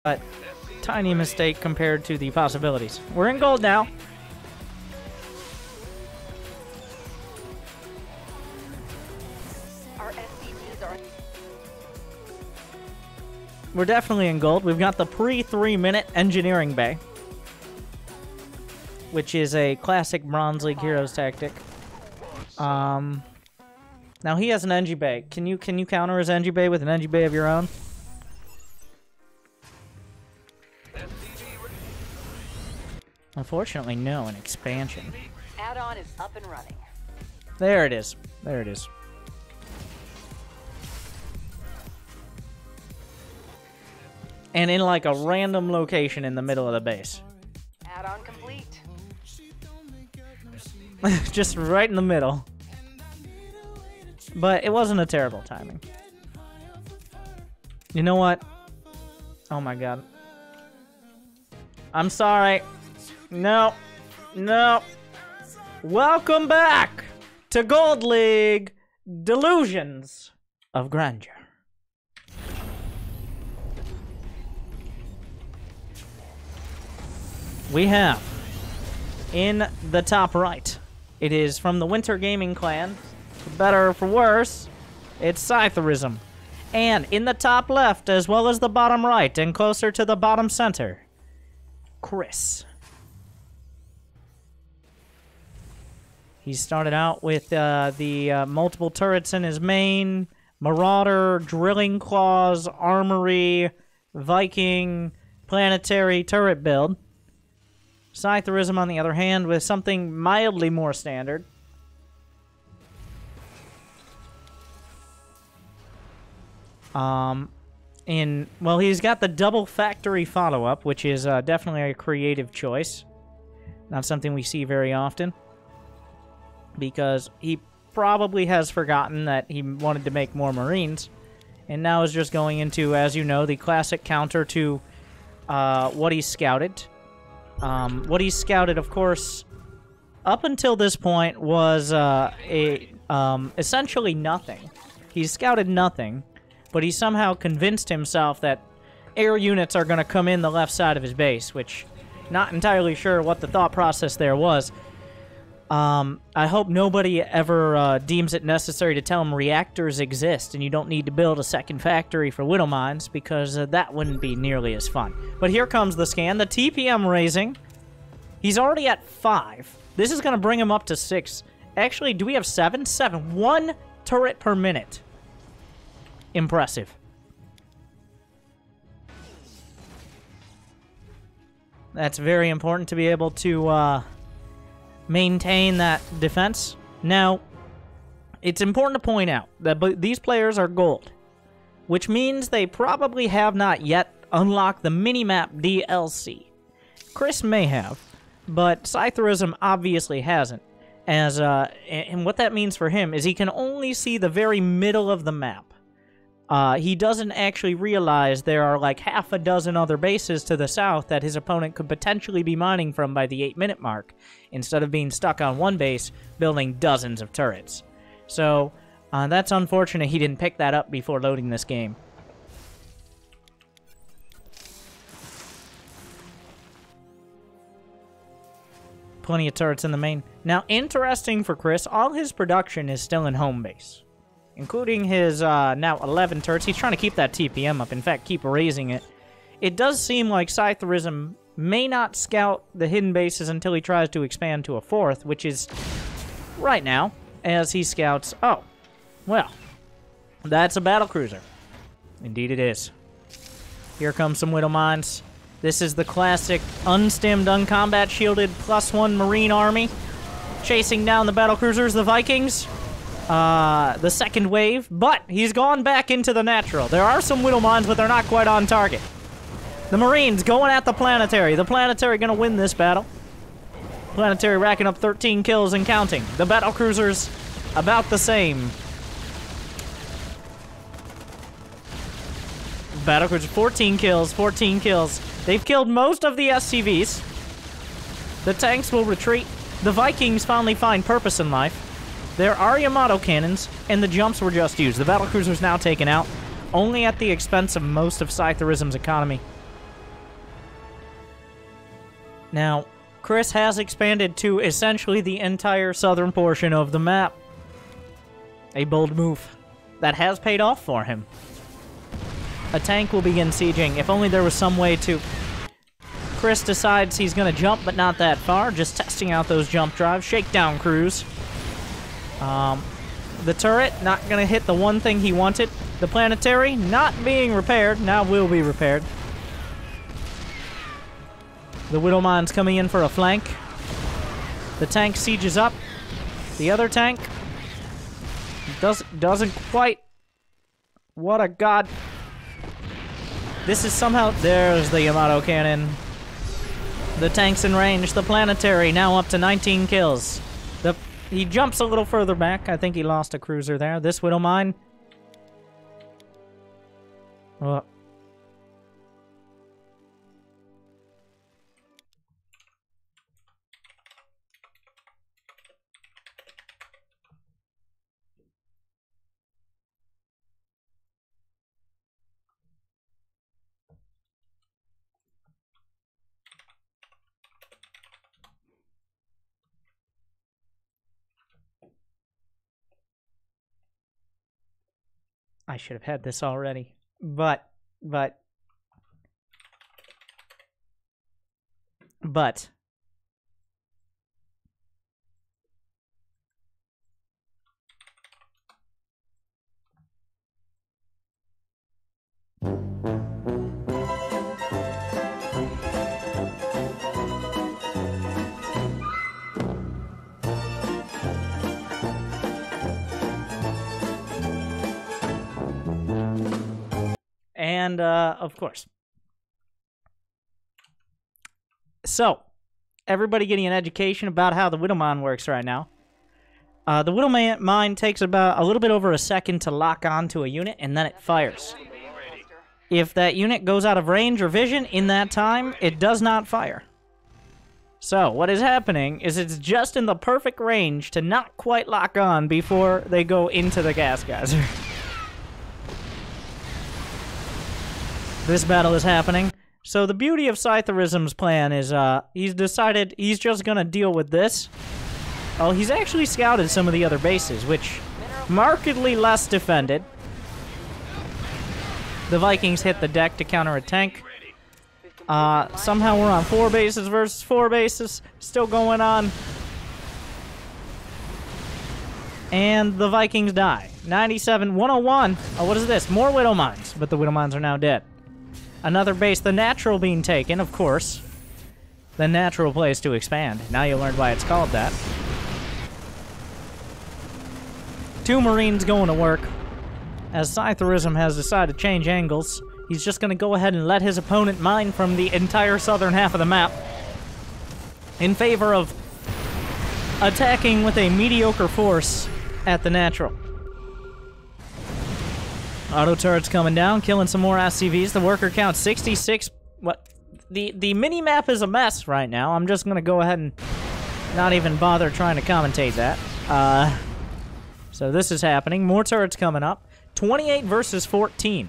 But tiny mistake compared to the possibilities. We're in gold now. We're definitely in gold. We've got the pre-3-minute engineering bay, which is a classic Bronze League Heroes tactic. Now he has an Engi bay. Can you counter his Engi bay with an Engi bay of your own? Unfortunately, no, an expansion. Add-on is up and running. There it is. There it is. And in like a random location in the middle of the base. Add-on complete. Just right in the middle. But it wasn't a terrible timing. You know what? Oh my god. I'm sorry. No. No. Welcome back to Gold League Delusions of Grandeur. We have, in the top right, it is from the Winter Gaming Clan, for better or for worse, it's Scytherism. And in the top left, as well as the bottom right, and closer to the bottom center, Chris. He started out with the multiple turrets in his main, Marauder, Drilling Claws, Armory, Viking, Planetary turret build. Scytherism, on the other hand, with something mildly more standard. Well, he's got the double factory follow-up, which is definitely a creative choice. Not something we see very often. Because he probably has forgotten that he wanted to make more Marines. And now is just going into, as you know, the classic counter to what he scouted. What he scouted, of course, up until this point was essentially nothing. He scouted nothing, but he somehow convinced himself that air units are going to come in the left side of his base, which not entirely sure what the thought process there was. I hope nobody ever deems it necessary to tell him reactors exist and you don't need to build a second factory for Widow Mines, because that wouldn't be nearly as fun. But here comes the scan. The TPM raising. He's already at 5. This is going to bring him up to 6. Actually, do we have 7? 7. 1 turret per minute. Impressive. That's very important to be able to maintain that defense. Now, it's important to point out that these players are gold, which means they probably have not yet unlocked the minimap DLC. Chris may have, but Scytherism obviously hasn't. And what that means for him is he can only see the very middle of the map. He doesn't actually realize there are like half a dozen other bases to the south that his opponent could potentially be mining from by the 8-minute mark, instead of being stuck on one base, building dozens of turrets. So, that's unfortunate he didn't pick that up before loading this game. Plenty of turrets in the main. Now, interesting for Chris, all his production is still in home base, including his now 11 turrets. He's trying to keep that TPM up, in fact, keep raising it. It does seem like Scytherism may not scout the hidden bases until he tries to expand to a 4th, which is right now, as he scouts... Oh, well, that's a battlecruiser. Indeed it is. Here comes some Widow Mines. This is the classic unstemmed, uncombat shielded +1 Marine army, chasing down the battlecruisers, the Vikings. The second wave, but he's gone back into the natural. There are some Widow Mines, but they're not quite on target. The Marines going at the Planetary. The Planetary gonna win this battle. Planetary racking up 13 kills and counting. The battlecruisers about the same. Battlecruisers 14 kills, 14 kills. They've killed most of the SCVs. The tanks will retreat. The Vikings finally find purpose in life. There are Yamato cannons, and the jumps were just used. The battlecruiser's now taken out, only at the expense of most of Scytherism's economy. Now, Chris has expanded to essentially the entire southern portion of the map. A bold move that has paid off for him. A tank will begin sieging. If only there was some way to... Chris decides he's going to jump, but not that far. Just testing out those jump drives. Shakedown cruise. The turret, not going to hit the one thing he wanted. The planetary, not being repaired. Now will be repaired. The Widowmine's coming in for a flank. The tank sieges up. The other tank doesn't quite... What a god... This is somehow... There's the Yamato cannon. The tank's in range. The planetary now up to 19 kills. He jumps a little further back. I think he lost a cruiser there. This Widowmine... I should have had this already. But. And, of course. So, everybody getting an education about how the Widowmine works right now. The Widowmine takes about a little bit over a second to lock onto a unit, and then it fires. If that unit goes out of range or vision in that time, it does not fire. So, what is happening is it's just in the perfect range to not quite lock on before they go into the gas geyser. This battle is happening. So the beauty of Scytherism's plan is he's decided he's just going to deal with this. Oh, he's actually scouted some of the other bases, which markedly less defended. The Vikings hit the deck to counter a tank. Somehow we're on 4 bases versus 4 bases. Still going on. And the Vikings die. 97, 101. Oh, what is this? More Widowmines. But the Widowmines are now dead. Another base, the natural being taken, of course. The natural place to expand. Now you learned why it's called that. 2 Marines going to work. As Scytherism has decided to change angles, he's just going to go ahead and let his opponent mine from the entire southern half of the map. In favor of attacking with a mediocre force at the natural. Auto turrets coming down, killing some more SCVs. The worker count 66. What? The mini-map is a mess right now. I'm just going to go ahead and not even bother trying to commentate that. So this is happening. More turrets coming up. 28 versus 14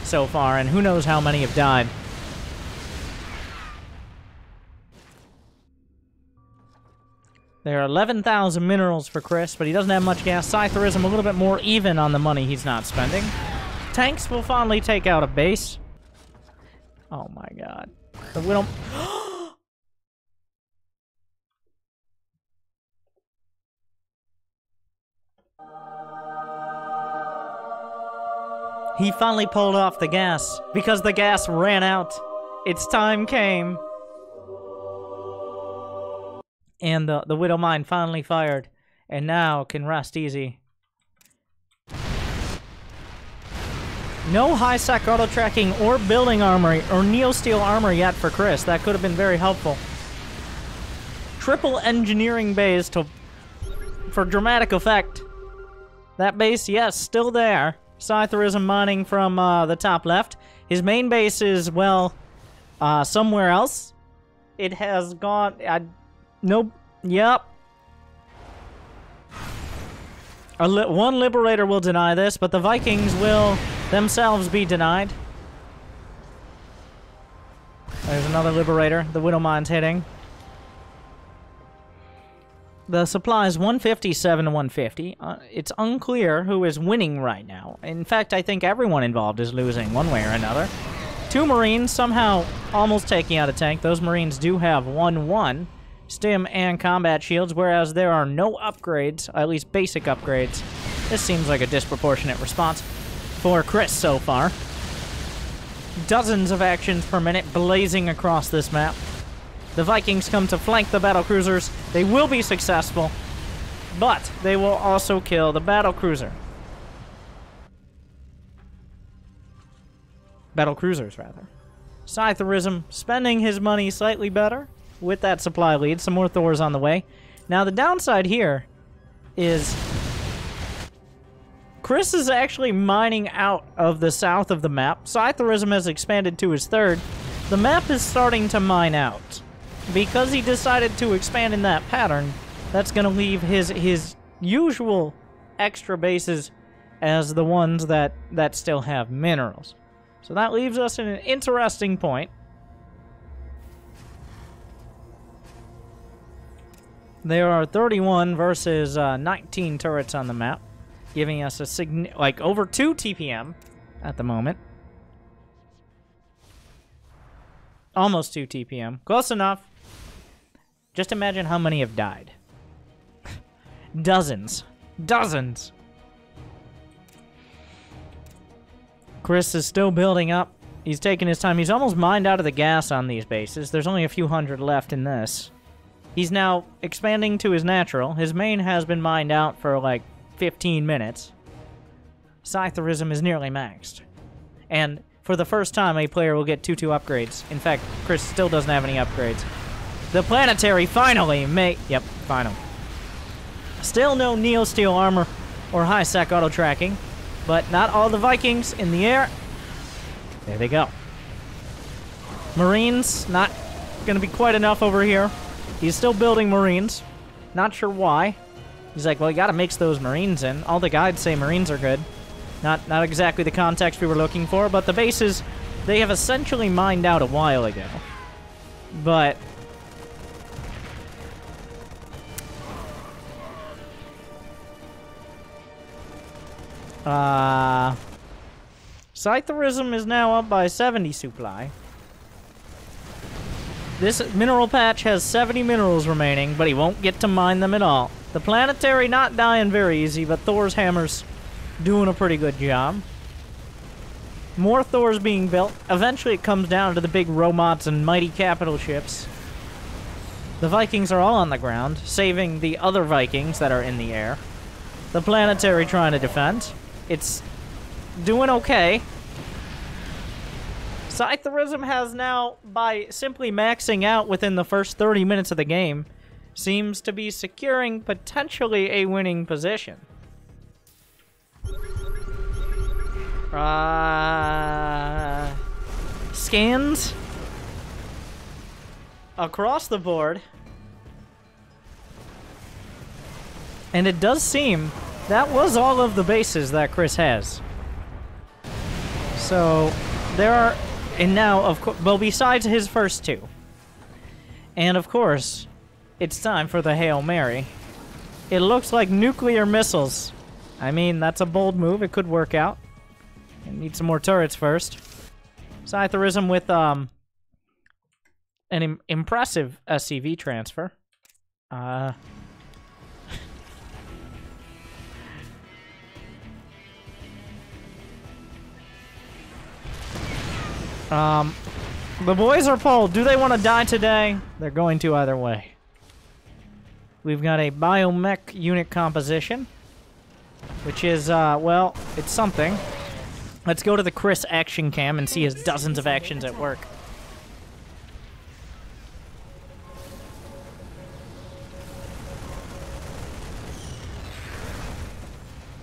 so far, and who knows how many have died. There are 11,000 minerals for Chris, but he doesn't have much gas. Scytherism a little bit more even on the money he's not spending. Tanks will finally take out a base. Oh my god. The Widow... He finally pulled off the gas because the gas ran out. Its time came. And the Widowmine finally fired, and now can rest easy. No high-sec auto-tracking or building armory or Neo-Steel armor yet for Chris. That could have been very helpful. Triple engineering base for dramatic effect. That base, yes, still there. Scytherism mining from the top left. His main base is, well, somewhere else. It has gone... Nope. Yep. One Liberator will deny this, but the Vikings will themselves be denied. There's another Liberator. The Widow Mine's hitting. The supply is 157 to 150. It's unclear who is winning right now. In fact, I think everyone involved is losing one way or another. 2 Marines somehow almost taking out a tank. Those Marines do have 1-1 stim and combat shields, whereas there are no upgrades, at least basic upgrades. This seems like a disproportionate response for Chris so far. Dozens of actions per minute blazing across this map. The Vikings come to flank the battlecruisers. They will be successful, but they will also kill the battlecruiser. Battlecruisers, rather. Scytherism spending his money slightly better with that supply lead. Some more Thors on the way. Now, the downside here is Chris is actually mining out of the south of the map. Scytherism has expanded to his third. The map is starting to mine out. Because he decided to expand in that pattern, that's going to leave his usual extra bases as the ones that still have minerals. So that leaves us in an interesting point. There are 31 versus 19 turrets on the map, giving us a over 2 TPM at the moment. Almost 2 TPM. Close enough. Just imagine how many have died. Dozens. Dozens. Chris is still building up. He's taking his time. He's almost mined out of the gas on these bases. There's only a few hundred left in this. He's now expanding to his natural. His main has been mined out for like 15 minutes. Scytherism is nearly maxed. And for the first time, a player will get 2-2 upgrades. In fact, Chris still doesn't have any upgrades. The planetary finally Yep, final. Still no Neo-Steel armor or high-sec auto-tracking, but not all the Vikings in the air. There they go. Marines, not gonna be quite enough over here. He's still building Marines. Not sure why. He's like, well, you gotta mix those Marines in. All the guides say Marines are good. Not exactly the context we were looking for, but the bases, they have essentially mined out a while ago. But Scytherism is now up by 70 supply. This mineral patch has 70 minerals remaining, but he won't get to mine them at all. The planetary not dying very easy, but Thor's hammer's doing a pretty good job. More Thors being built. Eventually it comes down to the big robots and mighty capital ships. The Vikings are all on the ground, saving the other Vikings that are in the air. The planetary trying to defend. It's doing okay. Scytherism has now, by simply maxing out within the first 30 minutes of the game, seems to be securing potentially a winning position. Scans across the board. And it does seem that was all of the bases that Chris has. So there are, and now, of course, well, besides his first 2. And of course, it's time for the Hail Mary. It looks like nuclear missiles. I mean, that's a bold move. It could work out. Need some more turrets first. Scytherism with an impressive SCV transfer. The boys are polled. Do they want to die today? They're going to either way. We've got a biomech unit composition, which is, well, it's something. Let's go to the Chris action cam and see his dozens of actions at work.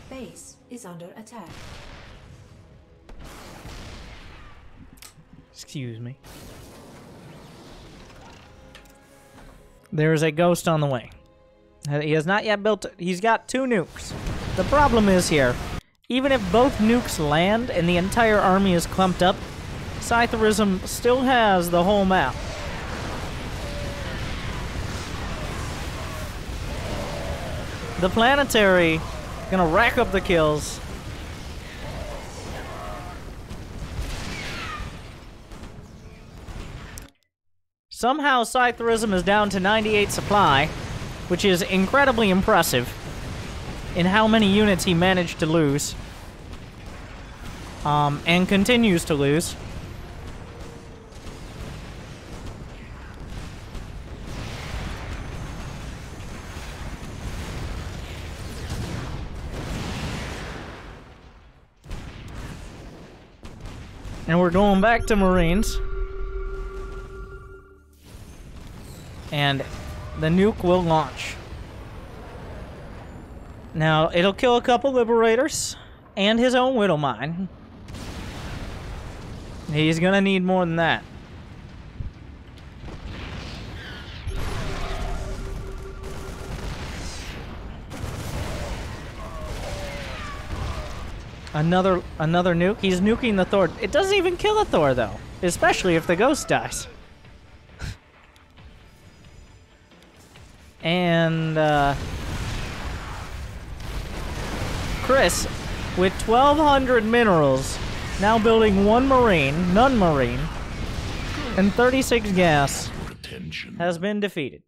Base is under attack. Excuse me. There's a ghost on the way. He has not yet built... He's got 2 nukes. The problem is here, even if both nukes land and the entire army is clumped up, Scytherism still has the whole map. The Planetary gonna rack up the kills. Somehow Scytherism is down to 98 supply, which is incredibly impressive in how many units he managed to lose. And continues to lose. And we're going back to Marines. And the nuke will launch. Now, it'll kill a couple Liberators and his own Widow Mine. He's gonna need more than that. Another nuke. He's nuking the Thor. It doesn't even kill a Thor, though. Especially if the Ghost dies. And, Chris, with 1,200 minerals, now building 1 Marine, none Marine, and 36 gas, has been defeated.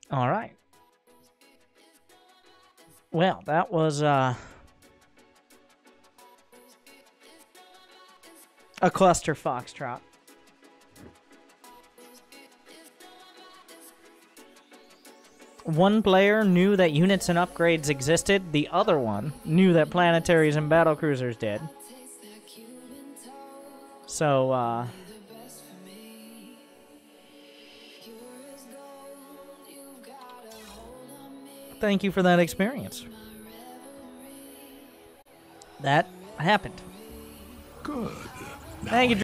All right. Well, that was a cluster foxtrot. One player knew that units and upgrades existed. The other one knew that planetaries and battlecruisers did. So, thank you for that experience. That happened. Good. Thank you.